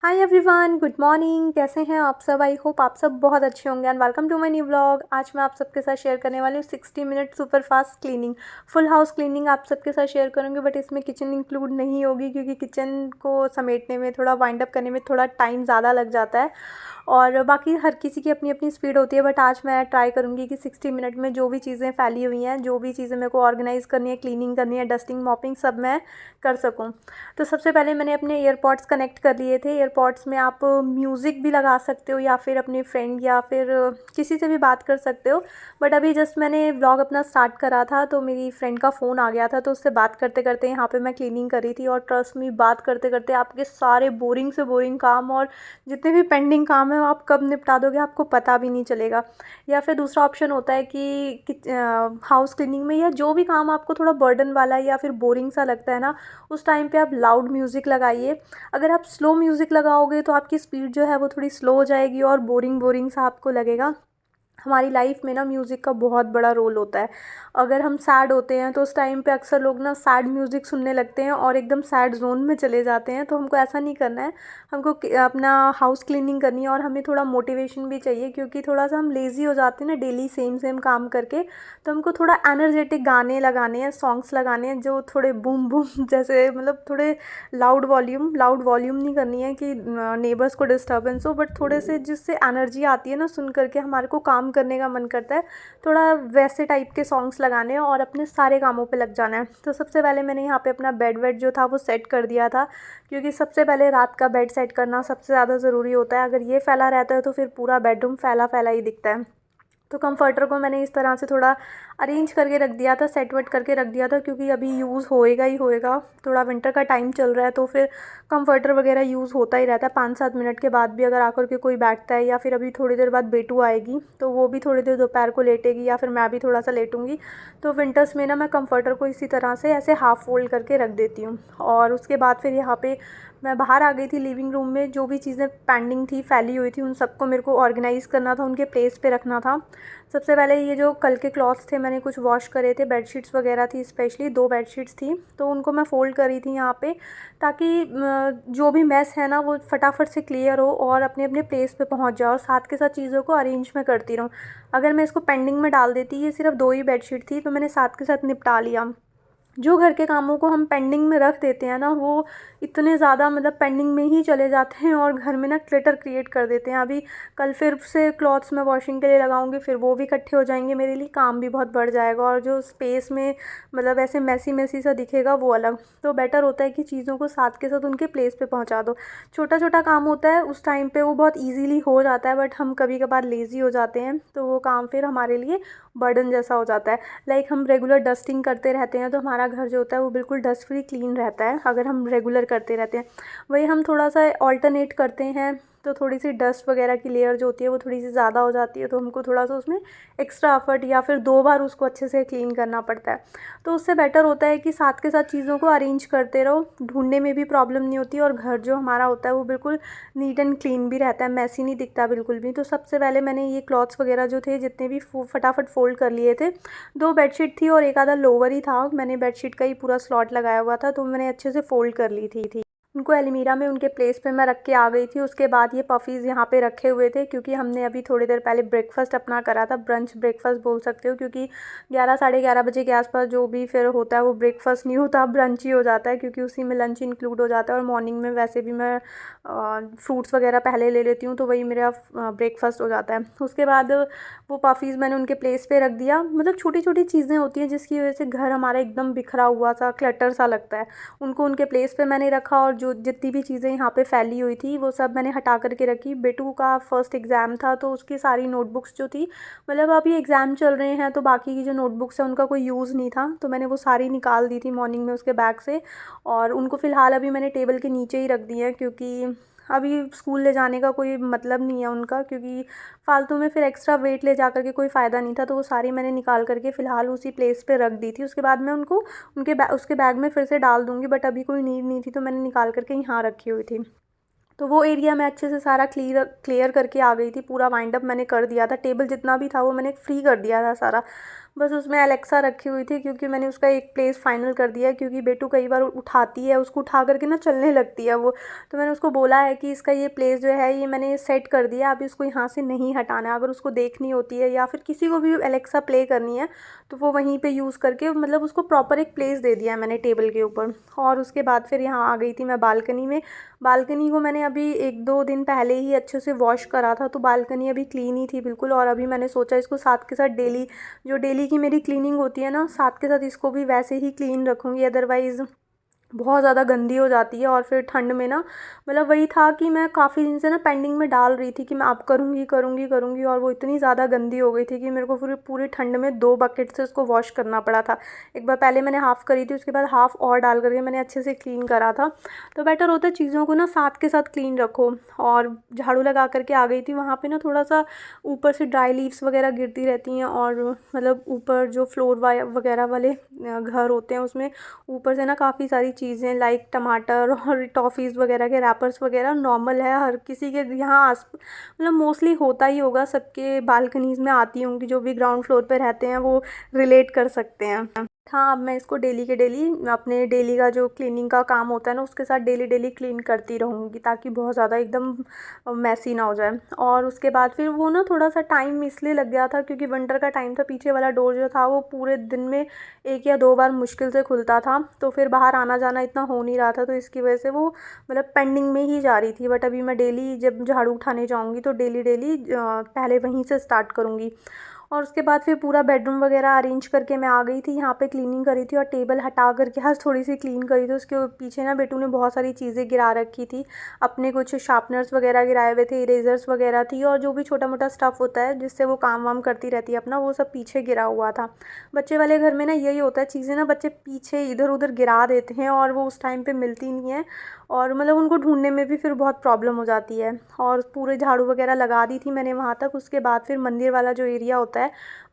Hi everyone, good morning. कैसे हैं आप सब? आई होप आप सब बहुत अच्छे होंगे and welcome to my new vlog. आज मैं आप सबके साथ शेयर करने वाली हूँ 60 minute super fast cleaning, full house cleaning आप सबके साथ शेयर करूँगी। बट इसमें किचन इंक्लूड नहीं होगी क्योंकि किचन को समेटने में, थोड़ा वाइंड अप करने में थोड़ा टाइम ज़्यादा लग जाता है और बाकी हर किसी की अपनी अपनी स्पीड होती है। बट आज मैं ट्राई करूँगी कि 60 मिनट में जो भी चीज़ें फैली हुई हैं, जो भी चीज़ें मेरे को ऑर्गेनाइज़ करनी है, क्लीनिंग करनी है, डस्टिंग मॉपिंग, सब मैं कर सकूँ। तो सबसे पहले मैंने अपने ईयरपॉड्स कनेक्ट कर लिए थे। ईयरपॉड्स में आप म्यूज़िक भी लगा सकते हो या फिर अपने फ्रेंड या फिर किसी से भी बात कर सकते हो। बट अभी जस्ट मैंने व्लॉग अपना स्टार्ट करा था तो मेरी फ्रेंड का फ़ोन आ गया था, तो उससे बात करते करते यहाँ पे मैं क्लीनिंग कर रही थी। और ट्रस्ट मी, बात करते करते आपके सारे बोरिंग से बोरिंग काम और जितने भी पेंडिंग काम है वो आप कब निपटा दोगे आपको पता भी नहीं चलेगा। या फिर दूसरा ऑप्शन होता है कि हाउस क्लीनिंग में या जो भी काम आपको थोड़ा बर्डन वाला है या फिर बोरिंग सा लगता है ना, उस टाइम पे आप लाउड म्यूज़िक लगाइए। अगर आप स्लो म्यूज़िक लगाओगे तो आपकी स्पीड जो है वो थोड़ी स्लो हो जाएगी और बोरिंग बोरिंग सा आपको लगेगा। हमारी लाइफ में ना म्यूज़िक का बहुत बड़ा रोल होता है। अगर हम सैड होते हैं तो उस टाइम पे अक्सर लोग ना सैड म्यूज़िक सुनने लगते हैं और एकदम सैड जोन में चले जाते हैं। तो हमको ऐसा नहीं करना है। हमको अपना हाउस क्लीनिंग करनी है और हमें थोड़ा मोटिवेशन भी चाहिए क्योंकि थोड़ा सा हम लेज़ी हो जाते हैं ना डेली सेम सेम काम करके। तो हमको थोड़ा एनर्जेटिक गाने लगाने हैं, सॉन्ग्स लगाने हैं जो थोड़े बूम बूम जैसे, मतलब थोड़े लाउड वॉल्यूम नहीं करनी है कि नेबर्स को डिस्टर्बेंस हो, बट थोड़े से जिससे एनर्जी आती है ना, सुन करके हमारे को काम करने का मन करता है। थोड़ा वैसे टाइप के सॉन्ग्स लगाने हैं और अपने सारे कामों पे लग जाना है। तो सबसे पहले मैंने यहाँ पे अपना बेड वेड जो था वो सेट कर दिया था क्योंकि सबसे पहले रात का बेड सेट करना सबसे ज़्यादा ज़रूरी होता है। अगर ये फैला रहता है तो फिर पूरा बेडरूम फैला फैला ही दिखता है। तो कंफर्टर को मैंने इस तरह से थोड़ा अरेंज करके रख दिया था, सेट वेट करके रख दिया था क्योंकि अभी यूज़ होएगा ही होएगा। थोड़ा विंटर का टाइम चल रहा है तो फिर कंफर्टर वगैरह यूज़ होता ही रहता है। 5-7 मिनट के बाद भी अगर आकर के कोई बैठता है या फिर अभी थोड़ी देर बाद बेटू आएगी तो वो भी थोड़ी देर दोपहर को लेटेगी या फिर मैं भी थोड़ा सा लेटूंगी। तो विंटर्स में ना मैं कंफर्टर को इसी तरह से ऐसे हाफ़ फोल्ड करके रख देती हूँ। और उसके बाद फिर यहाँ पे मैं बाहर आ गई थी लिविंग रूम में। जो भी चीज़ें पेंडिंग थी, फैली हुई थी, उन सबको मेरे को ऑर्गेनाइज़ करना था, उनके प्लेस पे रखना था। सबसे पहले ये जो कल के क्लॉथ्स थे मैंने कुछ वॉश करे थे, बेडशीट्स वगैरह थी, स्पेशली 2 बेडशीट्स थी तो उनको मैं फ़ोल्ड करी थी यहाँ पे, ताकि जो भी मेस है ना वो फटाफट से क्लियर हो और अपने अपने प्लेस पे पहुँच जाओ और साथ के साथ चीज़ों को अरेंज मैं करती रहूँ। अगर मैं इसको पेंडिंग में डाल देती, ये सिर्फ 2 ही बेडशीट थी तो मैंने साथ के साथ निपटा लिया। जो घर के कामों को हम पेंडिंग में रख देते हैं ना, वो इतने ज़्यादा मतलब पेंडिंग में ही चले जाते हैं और घर में ना क्लटर क्रिएट कर देते हैं। अभी कल फिर से क्लॉथ्स मैं वॉशिंग के लिए लगाऊंगी, फिर वो भी इकट्ठे हो जाएंगे, मेरे लिए काम भी बहुत बढ़ जाएगा और जो स्पेस में मतलब ऐसे मैसी मैसी सा दिखेगा वो अलग। तो बेटर होता है कि चीज़ों को साथ के साथ उनके प्लेस पे पहुंचा दो। छोटा छोटा काम होता है उस टाइम पे वो बहुत ईजीली हो जाता है, बट हम कभी कभार लेज़ी हो जाते हैं तो वो काम फिर हमारे लिए बर्डन जैसा हो जाता है। लाइक हम रेगुलर डस्टिंग करते रहते हैं तो हमारा घर जो होता है वो बिल्कुल डस्ट फ्री क्लीन रहता है अगर हम रेगुलर करते रहते हैं। वही हम थोड़ा सा ऑल्टरनेट करते हैं तो थोड़ी सी डस्ट वगैरह की लेयर जो होती है वो थोड़ी सी ज़्यादा हो जाती है, तो हमको थोड़ा सा उसमें एक्स्ट्रा एफर्ट या फिर 2 बार उसको अच्छे से क्लीन करना पड़ता है। तो उससे बेटर होता है कि साथ के साथ चीज़ों को अरेंज करते रहो, ढूंढने में भी प्रॉब्लम नहीं होती और घर जो हमारा होता है वो बिल्कुल नीट एंड क्लीन भी रहता है, मैसी नहीं दिखता बिल्कुल भी। तो सबसे पहले मैंने ये क्लॉथ्स वगैरह जो थे जितने भी फटाफट फ़ोल्ड कर लिए थे। 2 बेडशीट थी और एक आधा लोवर ही था, मैंने बेडशीट का ही पूरा स्लॉट लगाया हुआ था तो मैंने अच्छे से फ़ोल्ड कर ली थी। उनको अलमीरा में उनके प्लेस पे मैं रख के आ गई थी। उसके बाद ये पफ़ीज़ यहाँ पे रखे हुए थे क्योंकि हमने अभी थोड़ी देर पहले ब्रेकफास्ट अपना करा था, ब्रंच ब्रेकफास्ट बोल सकते हो क्योंकि 11 साढ़े 11 बजे के आसपास जो भी फिर होता है वो ब्रेकफास्ट नहीं होता, ब्रंच ही हो जाता है क्योंकि उसी में लंच इंक्लूड हो जाता है। और मॉर्निंग में वैसे भी मैं फ्रूट्स वगैरह पहले ले लेती हूँ तो वही मेरा ब्रेकफास्ट हो जाता है। उसके बाद वो पफ़ीज़ मैंने उनके प्लेस पे रख दिया। मतलब छोटी छोटी चीज़ें होती हैं जिसकी वजह से घर हमारा एकदम बिखरा हुआ सा क्लटर सा लगता है, उनको उनके प्लेस पे मैंने रखा और जो जितनी भी चीज़ें यहाँ पे फैली हुई थी वो सब मैंने हटा करके रखी। बेटू का फर्स्ट एग्ज़ाम था तो उसकी सारी नोटबुक्स जो थी, मतलब अभी एग्ज़ाम चल रहे हैं तो बाकी की जो नोटबुक्स हैं उनका कोई यूज़ नहीं था तो मैंने वो सारी निकाल दी थी मॉर्निंग में उसके बैग से। और उनको फ़िलहाल अभी मैंने टेबल के नीचे ही रख दी है क्योंकि अभी स्कूल ले जाने का कोई मतलब नहीं है उनका, क्योंकि फालतू में फिर एक्स्ट्रा वेट ले जा कर के कोई फ़ायदा नहीं था। तो वो सारी मैंने निकाल करके फ़िलहाल उसी प्लेस पे रख दी थी। उसके बाद मैं उनको उसके बैग में फिर से डाल दूँगी, बट अभी कोई नीड नहीं थी तो मैंने निकाल करके यहाँ रखी हुई थी। तो वो एरिया मैं अच्छे से सारा क्लियर करके आ गई थी, पूरा वाइंड अप मैंने कर दिया था, टेबल जितना भी था वो मैंने फ्री कर दिया था सारा। बस उसमें एलेक्सा रखी हुई थी, क्योंकि मैंने उसका एक प्लेस फाइनल कर दिया है, क्योंकि बेटू कई बार उठाती है, उसको उठा करके ना चलने लगती है वो। तो मैंने उसको बोला है कि इसका ये प्लेस जो है ये मैंने सेट कर दिया, अभी उसको यहाँ से नहीं हटाना है। अगर उसको देखनी होती है या फिर किसी को भी एलेक्सा प्ले करनी है तो वो वहीं पे यूज़ करके, मतलब उसको प्रॉपर एक प्लेस दे दिया है मैंने टेबल के ऊपर। और उसके बाद फिर यहाँ आ गई थी मैं बालकनी में। बालकनी को मैंने अभी 1-2 दिन पहले ही अच्छे से वॉश करा था, तो बालकनी अभी क्लीन ही थी बिल्कुल। और अभी मैंने सोचा इसको साथ के साथ डेली, जो डेली की मेरी क्लीनिंग होती है ना, साथ के साथ इसको भी वैसे ही क्लीन रखूँगी, अदरवाइज़ बहुत ज़्यादा गंदी हो जाती है। और फिर ठंड में ना, मतलब वही था कि मैं काफ़ी दिन से ना पेंडिंग में डाल रही थी कि मैं अब करूँगी करूँगी करूँगी, और वो इतनी ज़्यादा गंदी हो गई थी कि मेरे को पूरी पूरी ठंड में 2 बकेट से उसको वॉश करना पड़ा था। एक बार पहले मैंने हाफ़ करी थी, उसके बाद हाफ़ और डाल करके मैंने अच्छे से क्लीन करा था। तो बेटर होता है चीज़ों को ना साथ के साथ क्लीन रखो। और झाड़ू लगा करके आ गई थी, वहाँ पे ना थोड़ा सा ऊपर से ड्राई लीव्स वगैरह गिरती रहती हैं, और मतलब ऊपर जो फ्लोर वगैरह वाले घर होते हैं उसमें ऊपर से ना काफ़ी सारी चीज़ें लाइक टमाटर और टॉफ़ीज़ वगैरह के रैपर्स वगैरह नॉर्मल है, हर किसी के यहाँ आस मतलब मोस्टली होता ही होगा, सबके बालकनीज़ में आती होंगी, जो भी ग्राउंड फ्लोर पे रहते हैं वो रिलेट कर सकते हैं। हाँ, अब मैं इसको डेली के डेली अपने डेली का जो क्लीनिंग का काम होता है ना उसके साथ डेली डेली क्लीन करती रहूँगी, ताकि बहुत ज़्यादा एकदम मैसी ना हो जाए। और उसके बाद फिर वो ना थोड़ा सा टाइम इसलिए लग गया था क्योंकि विंटर का टाइम था, पीछे वाला डोर जो था वो पूरे दिन में 1 या 2 बार मुश्किल से खुलता था, तो फिर बाहर आना जाना इतना हो नहीं रहा था, तो इसकी वजह से वो मतलब पेंडिंग में ही जा रही थी। बट अभी मैं डेली जब झाड़ू उठाने जाऊँगी तो डेली डेली पहले वहीं से स्टार्ट करूँगी। और उसके बाद फिर पूरा बेडरूम वगैरह अरेंज करके मैं आ गई थी, यहाँ पे क्लीनिंग करी थी और टेबल हटा करके आज थोड़ी सी क्लीन करी थी। उसके पीछे ना बेटू ने बहुत सारी चीज़ें गिरा रखी थी, अपने कुछ शार्पनर्स वगैरह गिराए हुए थे, इरेजर्स वगैरह थी, और जो भी छोटा मोटा स्टफ़ होता है जिससे वो काम वाम करती रहती है अपना, वो सब पीछे गिरा हुआ था। बच्चे वाले घर में ना यही होता है, चीज़ें ना बच्चे पीछे इधर उधर गिरा देते हैं और वो उस टाइम पे मिलती नहीं है, और मतलब उनको ढूंढने में भी फिर बहुत प्रॉब्लम हो जाती है। और पूरे झाड़ू वगैरह लगा दी थी मैंने वहाँ तक। उसके बाद फिर मंदिर वाला जो एरिया होता है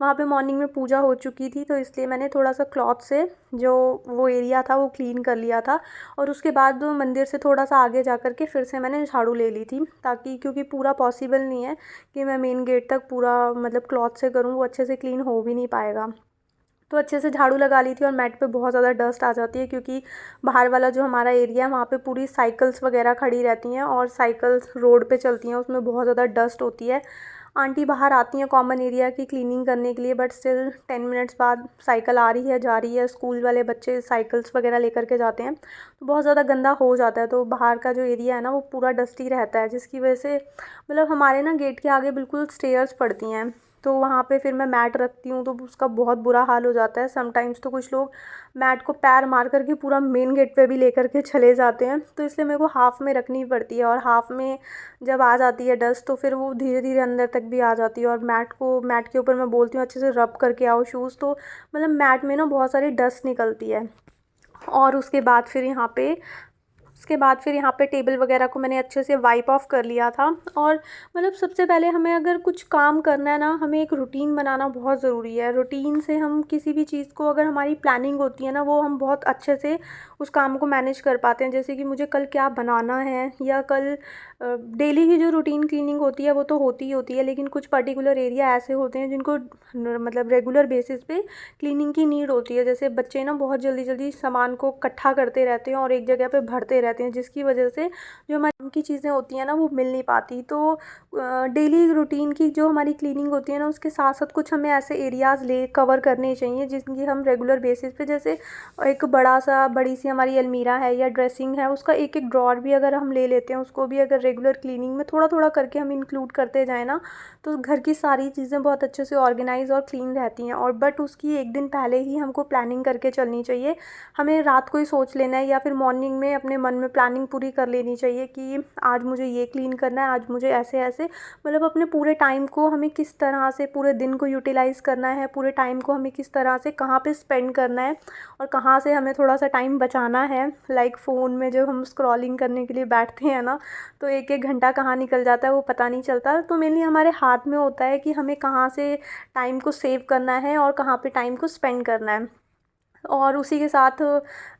वहाँ पे मॉर्निंग में पूजा हो चुकी थी, तो इसलिए मैंने थोड़ा सा क्लॉथ से जो वो एरिया था वो क्लीन कर लिया था। और उसके बाद मंदिर से थोड़ा सा आगे जा कर के फिर से मैंने झाड़ू ले ली थी, ताकि क्योंकि पूरा पॉसिबल नहीं है कि मैं मेन गेट तक पूरा मतलब क्लॉथ से करूँ, वो अच्छे से क्लीन हो भी नहीं पाएगा। तो अच्छे से झाड़ू लगा ली थी। और मैट पे बहुत ज़्यादा डस्ट आ जाती है, क्योंकि बाहर वाला जो हमारा एरिया है वहाँ पे पूरी साइकिल्स वगैरह खड़ी रहती हैं, और साइकिल्स रोड पे चलती हैं, उसमें बहुत ज़्यादा डस्ट होती है। आंटी बाहर आती हैं कॉमन एरिया की क्लीनिंग करने के लिए, बट स्टिल 10 मिनट्स बाद साइकिल आ रही है जा रही है, स्कूल वाले बच्चे साइकिल्स वगैरह लेकर के जाते हैं, तो बहुत ज़्यादा गंदा हो जाता है। तो बाहर का जो एरिया है ना वो पूरा डस्टी रहता है, जिसकी वजह से मतलब हमारे ना गेट के आगे बिल्कुल स्टेयर्स पड़ती हैं, तो वहाँ पे फिर मैं मैट रखती हूँ तो उसका बहुत बुरा हाल हो जाता है। समटाइम्स तो कुछ लोग मैट को पैर मार करके पूरा मेन गेट पे भी लेकर के चले जाते हैं, तो इसलिए मेरे को हाफ़ में रखनी पड़ती है। और हाफ़ में जब आ जाती है डस्ट तो फिर वो धीरे धीरे अंदर तक भी आ जाती है। और मैट के ऊपर मैं बोलती हूँ अच्छे से रब करके आओ शूज़, तो मतलब मैट में ना बहुत सारी डस्ट निकलती है। और उसके बाद फिर यहाँ पे टेबल वगैरह को मैंने अच्छे से वाइप ऑफ कर लिया था। और मतलब सबसे पहले हमें अगर कुछ काम करना है ना, हमें एक रूटीन बनाना बहुत ज़रूरी है। रूटीन से हम किसी भी चीज़ को, अगर हमारी प्लानिंग होती है ना, वो हम बहुत अच्छे से उस काम को मैनेज कर पाते हैं। जैसे कि मुझे कल क्या बनाना है, या कल डेली की जो रूटीन क्लीनिंग होती है वो तो होती ही होती है, लेकिन कुछ पर्टिकुलर एरिया ऐसे होते हैं जिनको मतलब रेगुलर बेसिस पे क्लीनिंग की नीड होती है। जैसे बच्चे ना बहुत जल्दी जल्दी सामान को इकट्ठा करते रहते हैं और एक जगह पे भरते रहते हैं, जिसकी वजह से जो हमारी काम की चीज़ें होती हैं ना वो मिल नहीं पाती। तो डेली रूटीन की जो हमारी क्लीनिंग होती है ना, उसके साथ साथ कुछ हमें ऐसे एरियाज़ ले कवर करने चाहिए जिनकी हम रेगुलर बेसिस पे, जैसे एक बड़ी सी हमारी अलमीरा है या ड्रेसिंग है, उसका एक एक ड्रॉर भी अगर हम ले लेते हैं, उसको भी अगर रेगुलर क्लीनिंग में थोड़ा थोड़ा करके हम इंक्लूड करते जाएँ ना, तो घर की सारी चीज़ें बहुत अच्छे से ऑर्गेनाइज और क्लीन रहती हैं। और बट उसकी एक दिन पहले ही हमको प्लानिंग करके चलनी चाहिए। हमें रात को ही सोच लेना है या फिर मॉर्निंग में अपने मन में प्लानिंग पूरी कर लेनी चाहिए कि आज मुझे ये क्लीन करना है, आज मुझे ऐसे ऐसे, मतलब अपने पूरे टाइम को हमें किस तरह से पूरे दिन को यूटिलाइज़ करना है, पूरे टाइम को हमें किस तरह से कहाँ पे स्पेंड करना है, और कहाँ से हमें थोड़ा सा टाइम बचाना है। लाइक फ़ोन में जब हम स्क्रॉलिंग करने के लिए बैठते हैं ना, तो एक एक घंटा कहाँ निकल जाता है वो पता नहीं चलता। तो मेनली हमारे हाथ में होता है कि हमें कहाँ से टाइम को सेव करना है और कहाँ पे टाइम को स्पेंड करना है। और उसी के साथ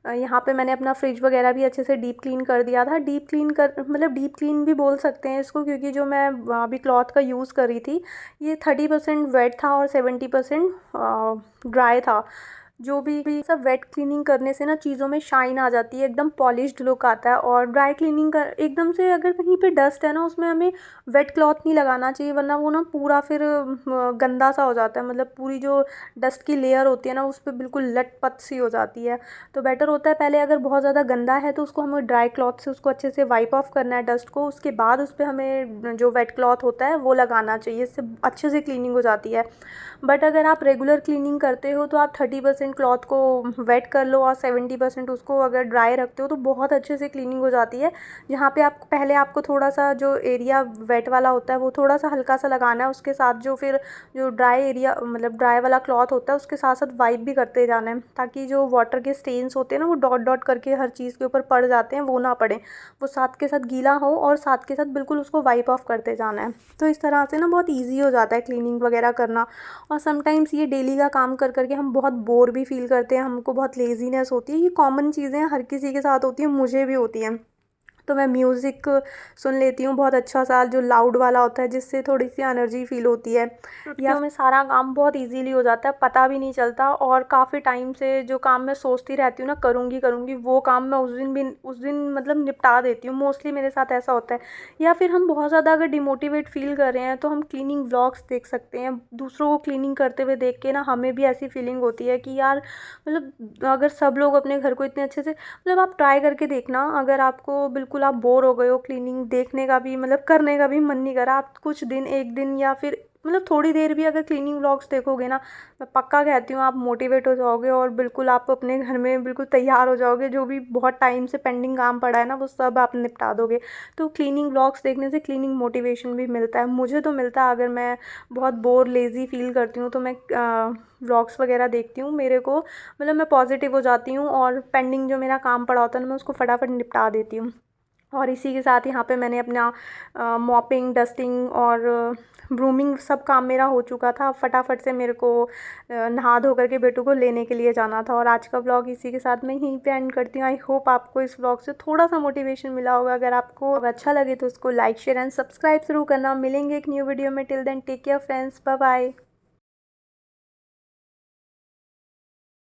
यहाँ पे मैंने अपना फ्रिज वगैरह भी अच्छे से डीप क्लीन कर दिया था। डीप क्लीन कर मतलब डीप क्लीन भी बोल सकते हैं इसको, क्योंकि जो मैं अभी क्लॉथ का यूज़ कर रही थी ये 30% वेट था और 70% ड्राई था। जो भी सब वेट क्लीनिंग करने से ना चीज़ों में शाइन आ जाती है, एकदम पॉलिश्ड लुक आता है। और ड्राई क्लीनिंग कर एकदम से अगर कहीं पे डस्ट है ना उसमें हमें वेट क्लॉथ नहीं लगाना चाहिए, वरना वो ना पूरा फिर गंदा सा हो जाता है, मतलब पूरी जो डस्ट की लेयर होती है ना उस पर बिल्कुल लटपट सी हो जाती है। तो बेटर होता है पहले अगर बहुत ज़्यादा गंदा है तो उसको हमें ड्राई क्लॉथ से उसको अच्छे से वाइप ऑफ करना है डस्ट को, उसके बाद उस पर हमें जो वेट क्लॉथ होता है वो लगाना चाहिए, इससे अच्छे से क्लीनिंग हो जाती है। बट अगर आप रेगुलर क्लीनिंग करते हो तो आप 30% क्लॉथ को वेट कर लो और 70% उसको अगर ड्राई रखते हो तो बहुत अच्छे से क्लीनिंग हो जाती है। यहाँ पे आप पहले आपको थोड़ा सा जो एरिया वेट वाला होता है वो थोड़ा सा हल्का सा लगाना है, उसके साथ जो फिर जो ड्राई एरिया मतलब ड्राई वाला क्लॉथ होता है उसके साथ साथ वाइप भी करते जाना है, ताकि जो वाटर के स्टेन्स होते हैं ना वो डॉट डॉट करके हर चीज़ के ऊपर पड़ जाते हैं वो ना पड़े, वो साथ के साथ गीला हो और साथ के साथ बिल्कुल उसको वाइप ऑफ करते जाना है। तो इस तरह से ना बहुत ईजी हो जाता है क्लीनिंग वगैरह करना। और समटाइम्स ये डेली का काम कर करके हम बहुत बोर भी फील करते हैं, हमको बहुत लेज़ीनेस होती है, ये कॉमन चीज़ें हर किसी के साथ होती हैं, मुझे भी होती हैं। तो मैं म्यूज़िक सुन लेती हूँ बहुत अच्छा सा जो लाउड वाला होता है, जिससे थोड़ी सी एनर्जी फील होती है। या में सारा काम बहुत इजीली हो जाता है, पता भी नहीं चलता। और काफ़ी टाइम से जो काम मैं सोचती रहती हूँ ना करूँगी करूँगी, वो काम मैं उस दिन मतलब निपटा देती हूँ, मोस्टली मेरे साथ ऐसा होता है। या फिर हम बहुत ज़्यादा अगर डिमोटिवेट फील कर रहे हैं तो हम क्लीनिंग व्लॉग्स देख सकते हैं, दूसरों को क्लीनिंग करते हुए देख के ना हमें भी ऐसी फीलिंग होती है कि यार मतलब अगर सब लोग अपने घर को इतने अच्छे से मतलब आप ट्राई करके देखना, अगर आपको बिल्कुल आप बोर हो गए हो क्लीनिंग देखने का भी मतलब करने का भी मन नहीं करा, आप कुछ दिन एक दिन या फिर मतलब थोड़ी देर भी अगर क्लीनिंग व्लॉग्स देखोगे ना, मैं पक्का कहती हूँ आप मोटिवेट हो जाओगे और बिल्कुल आप अपने घर में बिल्कुल तैयार हो जाओगे, जो भी बहुत टाइम से पेंडिंग काम पड़ा है ना वो सब आप निपटा दोगे। तो क्लीनिंग व्लॉग्स देखने से क्लीनिंग मोटिवेशन भी मिलता है, मुझे तो मिलता है। अगर मैं बहुत बोर लेज़ी फील करती हूँ तो मैं व्लॉग्स वगैरह देखती हूँ, मेरे को मतलब मैं पॉजिटिव हो जाती हूँ और पेंडिंग जो मेरा काम पड़ा होता है ना मैं उसको फटाफट निपटा देती हूँ। और इसी के साथ यहाँ पे मैंने अपना मॉपिंग डस्टिंग और ब्रूमिंग सब काम मेरा हो चुका था। फटाफट से मेरे को नहा धो करके बेटू को लेने के लिए जाना था। और आज का ब्लॉग इसी के साथ मैं यहीं पे एंड करती हूँ। आई होप आपको इस ब्लॉग से थोड़ा सा मोटिवेशन मिला होगा। अगर आपको अच्छा लगे तो उसको लाइक शेयर एंड सब्सक्राइब जरूर करना। मिलेंगे एक न्यू वीडियो में, till then take care friends, bye bye.